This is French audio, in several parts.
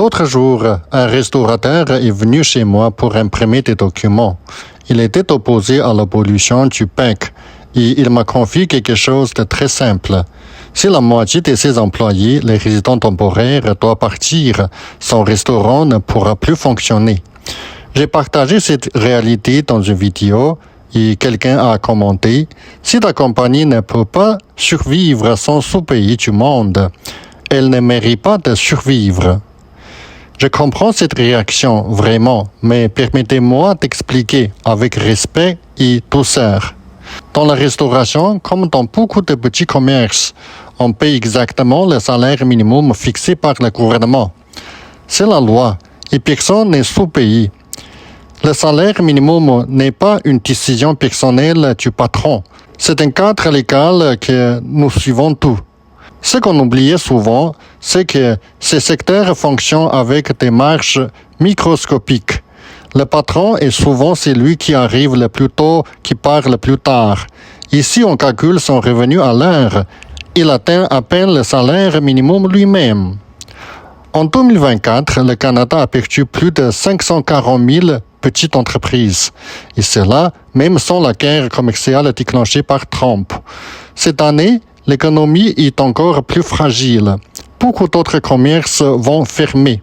L'autre jour, un restaurateur est venu chez moi pour imprimer des documents. Il était opposé à l'abolition du PEC et il m'a confié quelque chose de très simple. Si la moitié de ses employés, les résidents temporaires, doivent partir, son restaurant ne pourra plus fonctionner. J'ai partagé cette réalité dans une vidéo et quelqu'un a commenté « Si la compagnie ne peut pas survivre sans sous-pays du monde, elle ne mérite pas de survivre. » Je comprends cette réaction vraiment, mais permettez-moi d'expliquer avec respect et douceur. Dans la restauration, comme dans beaucoup de petits commerces, on paye exactement le salaire minimum fixé par le gouvernement. C'est la loi et personne n'est sous-payé. Le salaire minimum n'est pas une décision personnelle du patron. C'est un cadre légal que nous suivons tous. Ce qu'on oubliait souvent, c'est que ces secteurs fonctionnent avec des marges microscopiques. Le patron est souvent celui qui arrive le plus tôt, qui part le plus tard. Ici, on calcule son revenu à l'heure. Il atteint à peine le salaire minimum lui-même. En 2024, le Canada a perdu plus de 540 000 petites entreprises. Et cela, même sans la guerre commerciale déclenchée par Trump. Cette année, l'économie est encore plus fragile. Beaucoup d'autres commerces vont fermer.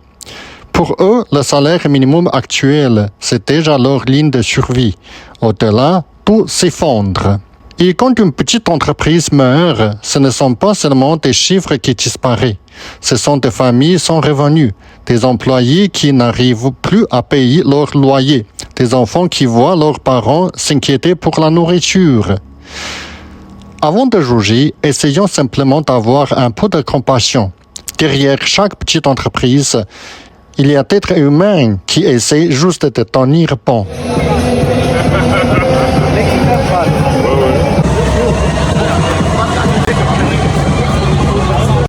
Pour eux, le salaire minimum actuel, c'est déjà leur ligne de survie. Au-delà, tout s'effondre. Et quand une petite entreprise meurt, ce ne sont pas seulement des chiffres qui disparaissent. Ce sont des familles sans revenus, des employés qui n'arrivent plus à payer leur loyer, des enfants qui voient leurs parents s'inquiéter pour la nourriture. Avant de juger, essayons simplement d'avoir un peu de compassion. Derrière chaque petite entreprise, il y a des êtres humains qui essaient juste de tenir bon.